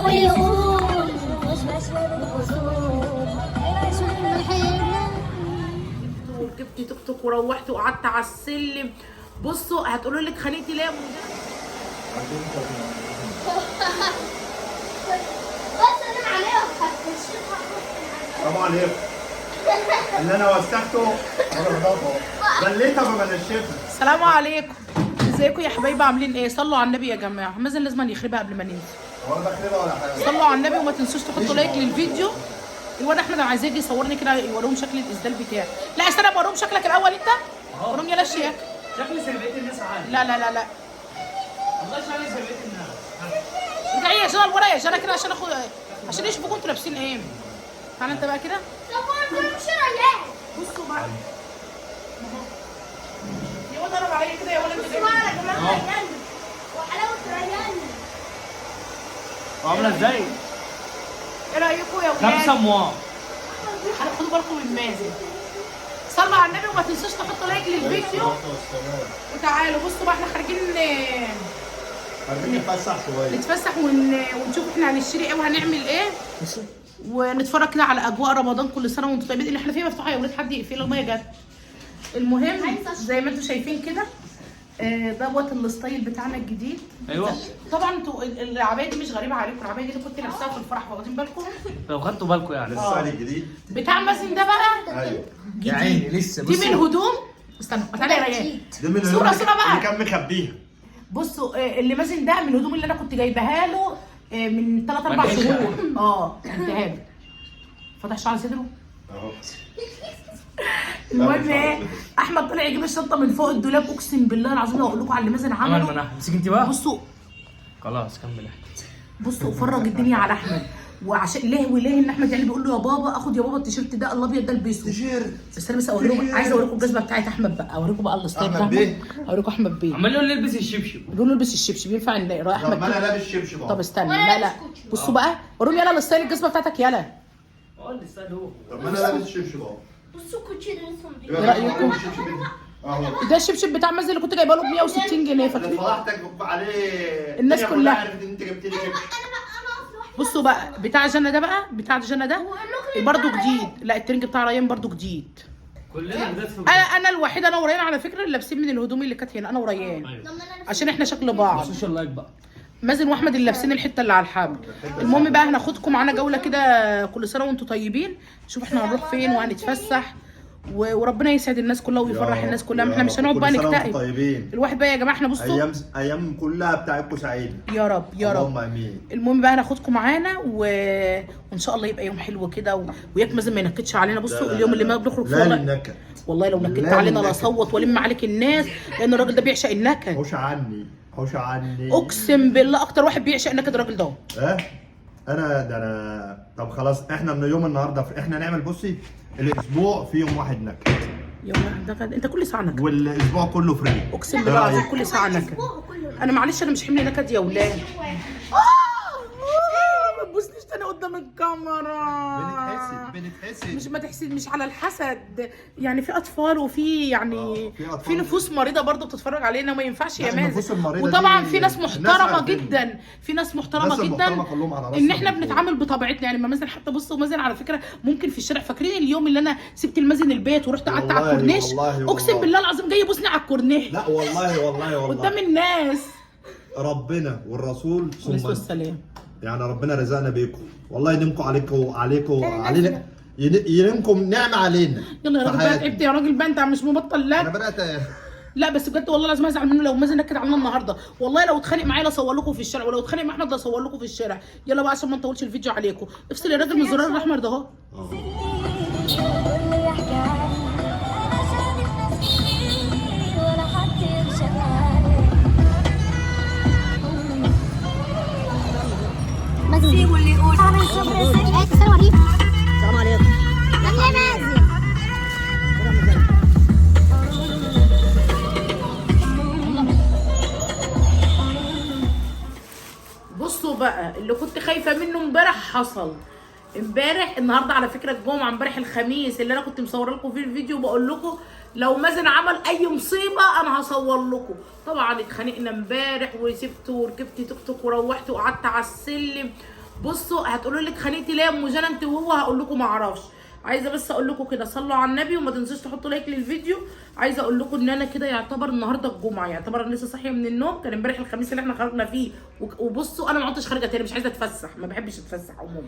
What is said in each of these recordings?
ويقول مش ماشية بالأصول عشان الحياة. وركبت توك توك وروحت وقعدت على السلم. بصوا هتقولوا لك خانقتي ليه يا بس أنا عليها السلام عليكم. اللي انا وسخته انا بضافه بليتها ما بنشفها. السلام عليكم، ازيكم يا حبايبي عاملين ايه؟ صلوا على النبي يا جماعه، مازن لازم يخربها قبل ما ننزل. ولا بخربها ولا حاجه. صلوا على النبي وما تنسوش تحطوا لايك للفيديو. الواد احمد عايز يجي يصورني كده يوريهم شكل الاسدال بتاعي. لا استنى اوريهم شكلك الاول انت. وريهم يلا الشياك. شكلي سرقت الناس عادي. لا لا لا لا والله شكلي سرقت الناس. ارجعي يا جنى لورا يا جنى كده عشان اخد عشان يشوفوكوا انتوا لابسين ايه. تعالى انت بقى كده. بصوا بقى يا ولد ضرب عليا كده يا ولد انت وحلاوة ريان. عامله ازاي؟ ايه رايكم يا ولاد؟ 5 موا. خدوا بالكم من مازن. صلوا على النبي وما تنسوش تحطوا لايك للفيديو. وتعالوا بصوا بقى احنا خارجين نتفسح شويه. نتفسح ونشوف احنا هنشتري ايه وهنعمل ايه. ونتفرج كده على اجواء رمضان. كل سنه وانتم طيبين. اللي احنا فيه مفتوحه يا ولاد، حد يقفل الميه جت. المهم زي ما انتم شايفين كده دوت الستايل بتاعنا الجديد. ايوه طبعا انتوا العبايه دي مش غريبه عليكم، العبايه دي اللي كنت لابساها في الفرح، واخدين بالكم؟ لو خدتوا بالكم يعني. الستايل الجديد بتاع مازن ده بقى ايوه. يا عيني لسه دي من هدوم. استنى تعالى يا ريان. دي من صورة بقى. اللي كان مخبيها. بصوا اللي مازن ده من الهدوم اللي انا كنت جايباها له من 3 4 شهور. اديها له. فتحش على صدره. اهو. المهم ايه، احمد طلع يجيب الشنطه من فوق الدولاب. اقسم بالله العظيم لو اقول لكم على اللي مازن عمل عمله. مناح. مسك انت بقى. بصوا خلاص كمل احكي. بصوا فرج الدنيا على احمد. وعشان ليه وليه ان احمد يعني بيقول له يا بابا اخد يا بابا التيشيرت ده الابيض ده البسه. تيشيرت. بس انا بس اوريكم، عايزه اوريكم الجزمه بتاعت احمد بقى. اوريكم بقى الستايل أحمد بتاع بيه. اوريكم احمد بيه. عمال يقول لي البس الشبشب. يقول له البس الشبشب ينفع ان رايح طب احمد ما انا كده. لابس شبشب اهو. طب استنى لا لا بصوا بقى وروني يلا الستايل الجزمه بتاعتك يلا. قول لي استنى هو. طب ما انا لابس شبشب اهو. بصوا كوتشي ده لسه ايه رأيكم؟ اهو. ده الشبشب بتاع مازن اللي كنت جايبه له ب 160 جنيه اللي فاكرين؟ فرحتك عليه الناس الدنيا كلها. عرفت ان انت جبت لي شبشب. بصوا بقى بتاع جنة ده بقى، بتاع جنة ده برضه جديد. لا الترنج بتاع ريان برضه جديد. كلنا بنات في انا الوحيده انا وريان على فكره اللي لابسين من الهدوم اللي كانت هنا، انا وريان عشان احنا شكل بعض. السوشيال لايك بقى. مازن واحمد اللي لابسين الحته اللي على الحبل. المهم بقى هناخدكم معانا جوله كده. كل سنه وانتم طيبين. شوف احنا هنروح فين وهنتفسح وربنا يسعد الناس كلها ويفرح الناس كلها. احنا مش هنقعد بقى نكتئب. طيبين. الواحد بقى يا جماعه احنا بصوا ايام كلها بتاعتكم سعيده يا رب يا رب. اللهم امين. المهم بقى هناخدكم معانا وان شاء الله يبقى يوم حلو كده وياك مازن ما ينكدش علينا. بصوا اليوم اللي ما بنخرج فيه لا والله للنكد. والله لو نكدت لا علينا للنكد. لاصوت والم عليك الناس، لان الراجل ده بيعشق النكد. حوش عني حوش عني. اقسم بالله اكتر واحد بيعشق النكد الراجل ده. انا طب خلاص احنا من يوم النهارده احنا نعمل بصي الاسبوع في يوم واحد نكد. يوم واحد نكد؟ انت كل ساعه نكد. والاسبوع كله فري. اقسم بالله العظيم كل ساعه نكد. انا معلش انا مش حمل نكد يا ولاد. ما تبوسنيش تاني قدام الكاميرا. بنتحسد مش ما تحسد، مش على الحسد يعني. في اطفال وفي يعني في نفوس مريضه برضه بتتفرج علينا وما ينفعش يا مازن. وطبعا في ناس محترمه جدا، في ناس محترمه جدا ان احنا بنتعامل بطبيعتنا. يعني ما مازن حتى بصوا مازن على فكره ممكن في الشارع. فاكرين اليوم اللي انا سبت المازن البيت ورحت قعدت على الكورنيش؟ اقسم بالله العظيم جاي يبوسني على الكورنيش. لا والله قدام الناس. ربنا والرسول عليه السلام. يعني ربنا رزقنا بيكم والله. يديمكم عليكم علينا، ينمكم نعمه علينا. يلا يا راجل بقى تعبت يا راجل بقى، انت مش مبطل. لا انا بدات لا بس بجد والله لازم ازعل منه لو مازن نكد علينا النهارده. والله لو اتخانق معايا لاصور لكم في الشارع، ولو اتخانق مع احمد لاصور لكم في الشارع. يلا بقى عشان ما نطولش الفيديو عليكم. افصل يا راجل من الزرار الاحمر ده اهو. سيبوا اللي يقول. السلام عليكم. السلام عليكم. يا مازن. بصوا بقى اللي كنت خايفه منه امبارح حصل. امبارح النهارده على فكره الجمعه، امبارح الخميس اللي انا كنت مصوره لكم فيه الفيديو بقول لكم لو مازن عمل اي مصيبه انا هصور لكم. طبعا اتخانقنا امبارح وسبت وركبت توك توك وروحت وقعدت على السلم. بصوا هتقولوا لي اتخانقتي ليه يا ام جنى انت وهو؟ هقول لكم ما اعرفش. عايزه بس اقول لكم كده صلوا على النبي وما تنسوش تحطوا لايك للفيديو. عايزه اقول لكم ان انا كده يعتبر النهارده الجمعه، يعتبر انا لسه صاحيه من النوم، كان امبارح الخميس اللي احنا خرجنا فيه وبصوا انا ما عدتش خارجه تاني، مش عايزه اتفسح، ما بحبش اتفسح عموما.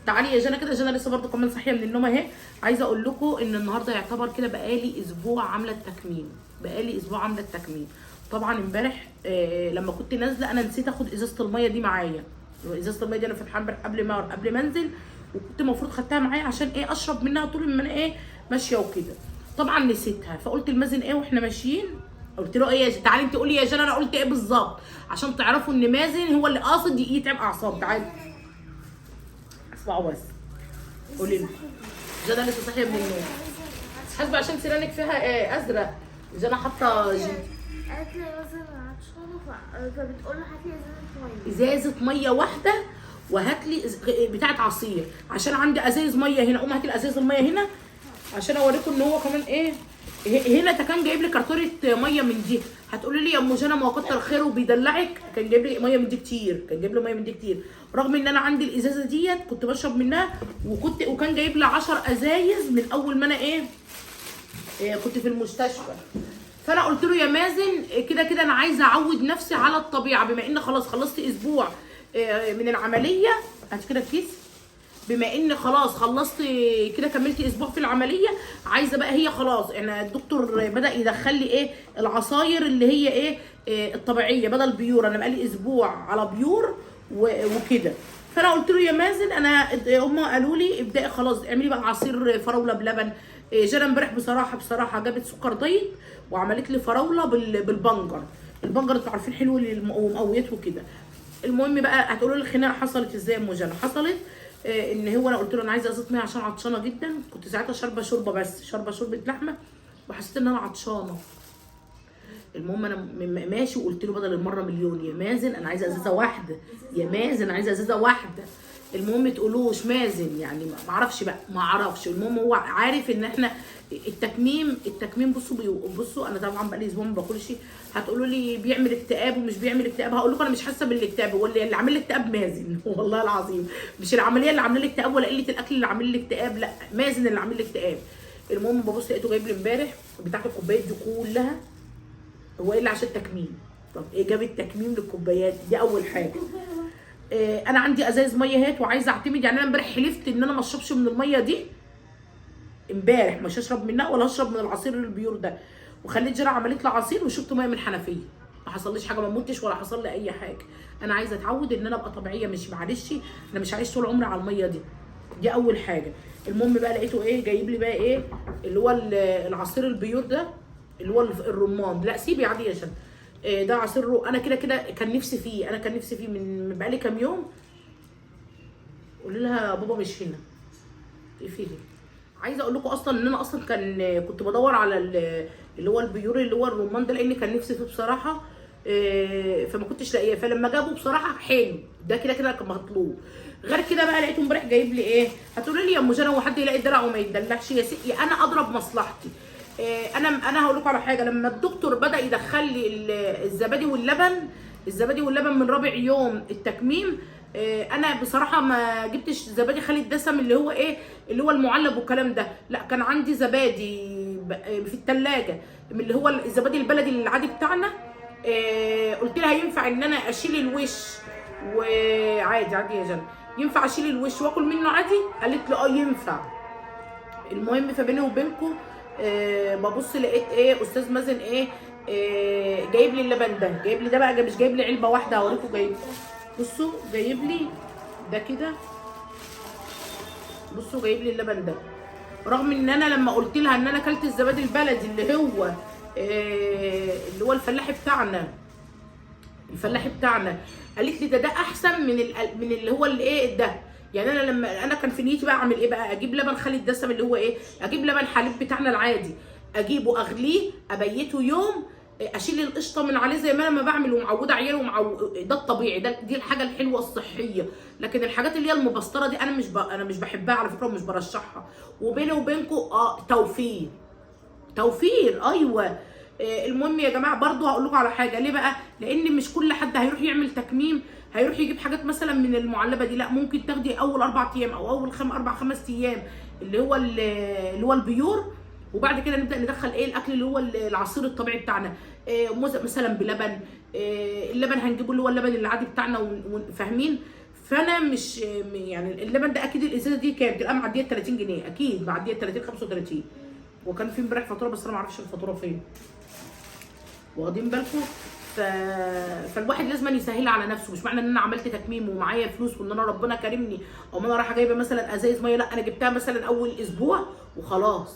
تعالي يا جنى كده، جنى لسه برضو كمان صاحيه من النوم اهي. عايزه اقول لكم ان النهارده يعتبر كده بقالي اسبوع عامله التكميم، بقالي اسبوع عامله التكميم. طبعا امبارح لما كنت نازله انا نسيت اخد ازازه الميه دي معايا. ازازه الميه دي انا فاتحاها امبارح قبل ما انزل، وكنت المفروض خدتها معايا عشان ايه اشرب منها طول ما انا ايه ماشيه وكده. طبعا نسيتها، فقلت لمازن ايه واحنا ماشيين، قلت له ايه تعالي انت قولي يا جنى انا قلت ايه بالظبط عشان تعرفوا ان مازن هو اللي قاصد يتعب اعصاب. تعالي اسمعوا بس، قولي لي. جنى لسه صاحيه من النوم، حاسبه عشان سنانك فيها ايه ازرق. جنى حاطه قالت لي مثلا عطشانه فبتقول له هات لي ازازه ميه واحده وهات لي بتاعه عصير عشان عندي ازايز ميه هنا. قوم هات لي ازايز الميه هنا عشان اوريكم ان هو كمان ايه هنا. ده كان جايب لي كرتونه ميه من دي. هتقولي لي يا ام جنى ما هو كتر خيره وبيدلعك، كان جايب لي ميه من دي كتير، كان جايب لي ميه من دي كتير، رغم ان انا عندي الازازه ديت كنت بشرب منها وكان جايب لي 10 ازايز من اول ما انا كنت في المستشفى. فانا قلت له يا مازن كده كده انا عايزه اعود نفسي على الطبيعه، بما ان خلاص خلصت اسبوع من العمليه. هات كده الكيس. بما ان خلاص خلصت كده كملت اسبوع في العمليه، عايزه بقى هي خلاص انا الدكتور بدا يدخل لي العصاير اللي هي الطبيعيه بدل بيور. انا بقالي اسبوع على بيور وكده. فانا قلت له يا مازن انا هم قالوا لي ابداي خلاص اعملي بقى عصير فراوله بلبن. جنى امبارح بصراحه جابت سكر دايت وعملت لي فراوله بالبنجر. البنجر انتوا عارفين حلو ومقويات وكده. المهم بقى هتقولوا لي الخناقه حصلت ازاي يا ام جنى؟ حصلت ان هو انا قلت له انا عايزه ازازه ميه عشان عطشانه جدا. كنت ساعتها شاربه شوربه لحمه وحسيت ان انا عطشانه. المهم انا ماشي وقلت له بدل المره مليون يا مازن انا عايزه ازازه واحده، يا مازن عايزه ازازه واحده. المهم تقولوش مازن يعني ما اعرفش بقى ما اعرفش. المهم هو عارف ان احنا التكميم بصوا انا طبعا بقالي اسبوع ما باكلش. هتقولوا لي بيعمل اكتئاب ومش بيعمل اكتئاب، هقول لكم انا مش حاسه بالاكتئاب، هو اللي عامل لي اكتئاب مازن والله العظيم، مش العمليه اللي عامله لي اكتئاب ولا قله الاكل اللي عامل لي اكتئاب، لا مازن اللي عامل لي اكتئاب. المهم ببص لقيته جايب لي امبارح بتاعت الكوبايات دي كلها. هو ايه اللي عشان التكميم؟ طب ايه جاب التكميم للكوبايات دي؟ اول حاجه انا عندي ازايز ميه هات وعايزه اعتمد. يعني انا امبارح حلفت ان انا ما اشربش من الميه دي، امبارح مش هشرب منها ولا هشرب من العصير البيور ده، وخليت جرى عملت لي عصير وشربت ميه من الحنفيه. ما حصليش حاجه، ما متش ولا حصل لي اي حاجه. انا عايزه اتعود ان انا ابقى طبيعيه، مش معلش انا مش عايش طول عمري على الميه دي اول حاجه. المهم بقى لقيته جايب لي بقى اللي هو العصير البيور ده اللي هو الرمان. لا سيبي عادي يا جنى، ده عصير انا كده كان نفسي فيه، من بقالي كام يوم. قولي لها بابا مش هنا اقفلي. عايزه اقول لكم اصلا ان انا اصلا كنت بدور على اللي هو البيور اللي هو الرمان ده لان كان نفسي فيه بصراحه، فما كنتش لاقيه. فلما جابه بصراحه حلو، ده كده كان مطلوب. غير كده بقى لقيته امبارح جايب لي هتقولي لي يا ام جنى هو حد يلاقي الدلع وما يتدلعش؟ يا ستي انا اضرب مصلحتي. انا هقول لكم على حاجه. لما الدكتور بدا يدخل لي الزبادي واللبن من رابع يوم التكميم، انا بصراحه ما جبتش زبادي خالي الدسم اللي هو المعلب والكلام ده، لا كان عندي زبادي في الثلاجه من اللي هو الزبادي البلدي العادي بتاعنا. قلت لها ينفع ان انا اشيل الوش وعادي يا جنى ينفع اشيل الوش واكل منه عادي؟ قالت لي ينفع. المهم فبيني وبينكم ببص لقيت استاذ مازن جايب لي اللبن ده، جايب لي ده بقى مش جايب لي علبه واحده، هوريكم جايب. بصوا جايب لي ده كده، بصوا جايب لي اللبن ده، رغم ان انا لما قلت لها ان انا اكلت الزبادي البلدي اللي هو الفلاحي بتاعنا، قالت لي ده احسن من اللي هو ده. يعني انا لما انا كان في نيتي بقى اعمل بقى اجيب لبن خالي الدسم اللي هو اجيب لبن حليب بتاعنا العادي، اجيبه اغليه ابيته يوم، اشيل القشطه من عليه زي ما انا بعمل ومعوده عيالي ده الطبيعي، دي الحاجه الحلوه الصحيه. لكن الحاجات اللي هي المبستره دي انا مش بحبها على فكره ومش برشحها. وبيني وبينكم توفير ايوه. المهم يا جماعه برضو هقول لكم على حاجه، ليه بقى؟ لان مش كل حد هيروح يعمل تكميم هيروح يجيب حاجات مثلا من المعلبه دي، لا ممكن تاخدي اول 4 ايام او اول 5 ايام اللي هو البيور، وبعد كده نبدا ندخل ايه الاكل اللي هو العصير الطبيعي بتاعنا، مثلا بلبن. اللبن هنجيبه اللي هو اللبن العادي بتاعنا، فاهمين؟ فانا مش يعني اللبن ده اكيد الازازه دي كام؟ تبقى معديه 30 جنيه اكيد، معديه 30 35. وكان في امبارح فاتوره بس انا ما اعرفش الفاتوره فين، واخدين بالكم؟ فالواحد لازم يسهل على نفسه، مش معنى ان انا عملت تكميم ومعايا فلوس وان انا ربنا كرمني او انا رايحه جايبه مثلا ازايز ميه، لا انا جبتها مثلا اول اسبوع وخلاص،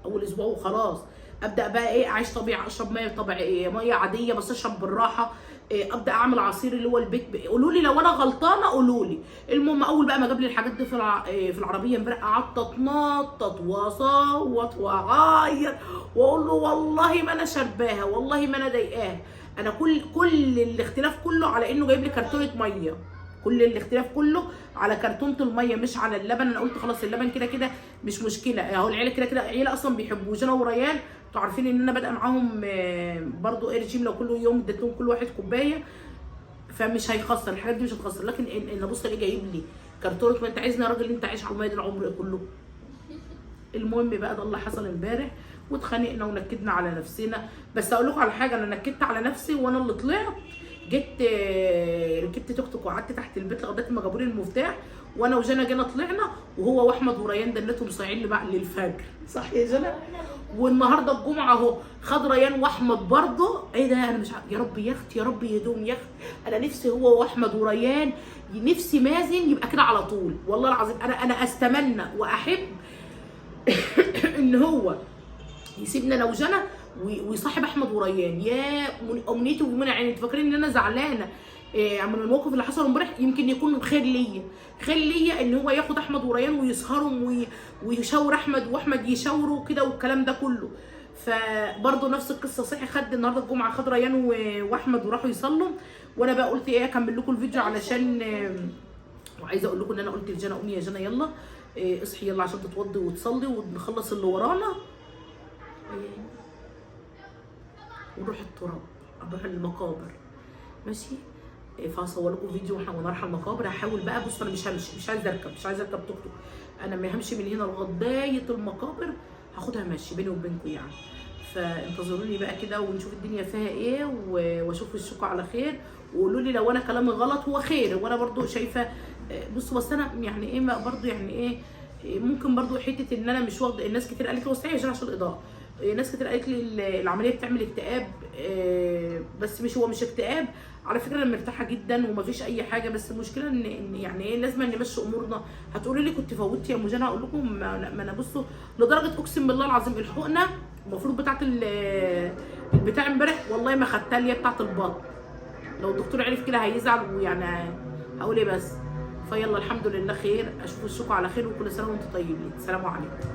اول اسبوع وخلاص. ابدا بقى ايه؟ اعيش طبيعي، اشرب ميه طبيعيه، ميه عاديه بس اشرب بالراحه. ابدا اعمل عصير اللي هو البيت. قولوا لي لو انا غلطانه قولوا لي. المهم اول بقى ما جاب لي الحاجات دي في العربيه امبارح قعدت اتنطط واصوت واعيط واقول له والله ما انا شرباها، والله ما انا ضايقاها. انا كل الاختلاف كله على انه جايب لي كرتونه ميه، كل الاختلاف كله على كرتونه الميه مش على اللبن. انا قلت خلاص اللبن كده كده مش مشكله، اهو العيله كده كده عيله اصلا بيحبوه. جنى وريان انتوا عارفين ان انا بادئه معاهم برضو ايه رجيم، لو كل يوم اديت لهم كل واحد كوبايه فمش هيخسر، الحاجات دي مش هتخسر. لكن ان ابص الاقيه جايب لي كرتونه، ما انت عايزني يا راجل انت عايش على الميه دي العمر كله. المهم بقى ده اللي حصل امبارح، واتخانقنا ونكدنا على نفسنا. بس اقول لكم على حاجه، انا نكدت على نفسي وانا اللي طلعت جيت ركبت توك توك وقعدت تحت البيت لغايه ما جابوا لي المفتاح، وانا وجنى جينا طلعنا، وهو واحمد وريان دنتهم صايعين لي بقى للفجر، صح يا جنى؟ والنهارده الجمعه اهو خد ريان واحمد برضه. ايه ده؟ انا مش يا رب يا اختي، يا رب يدوم يا اختي. انا نفسي هو واحمد وريان، نفسي مازن يبقى كده على طول، والله العظيم انا استمنى واحب ان هو يسيبنا انا وجنى ويصاحب احمد وريان. يا امنيتي ومنى عيني. انتوا فاكرين ان انا زعلانه من الموقف اللي حصل امبارح؟ يمكن يكون خير ليا، خير ليا ان هو ياخد احمد وريان ويسهرهم ويشاور احمد واحمد يشاوروا كده والكلام ده كله. فبرضه نفس القصه، صحي خد النهارده الجمعه خد ريان واحمد وراحوا يصلوا، وانا بقى قلت ايه اكمل لكم الفيديو علشان وعايزه اقول لكم ان انا قلت لجنى قومي يا جنى يلا اصحي يلا عشان تتوضي وتصلي ونخلص اللي ورانا ونروح التراب، نروح المقابر ماشي. فهصور لكم فيديو واحنا رايحه المقابر. هحاول بقى، بص انا مش همشي، مش عايزه اركب توك توك. انا ما همشي من هنا لغايه المقابر، هاخدها ماشي بيني وبينكم يعني. فانتظروني بقى كده ونشوف الدنيا فيها ايه، واشوف وشكم على خير، وقولوا لي لو انا كلامي غلط هو خير. وانا برضو شايفه بصوا، بس انا يعني ايه برضو يعني ايه ممكن برضو حته ان انا مش واخده. الناس كتير قالت لي وسعي عشان الاضاءه، ناس كتير قالت لي العمليه بتعمل اكتئاب، بس هو مش اكتئاب على فكره. انا مرتاحه جدا ومفيش اي حاجه، بس المشكله ان يعني ايه لازم نمشي امورنا. هتقولوا لي كنت فوتي يا ام جنى، هقول لكم ما انا بصوا لدرجه اقسم بالله العظيم الحقنه المفروض بتاعت البتاع امبارح والله ما خدتها، اللي هي بتاعت البطن. لو الدكتور عرف كده هيزعل، ويعني هقول ايه بس. فيلا الحمد لله خير، اشوف وشكم على خير، وكل سنه وانتم طيبين. السلام عليكم.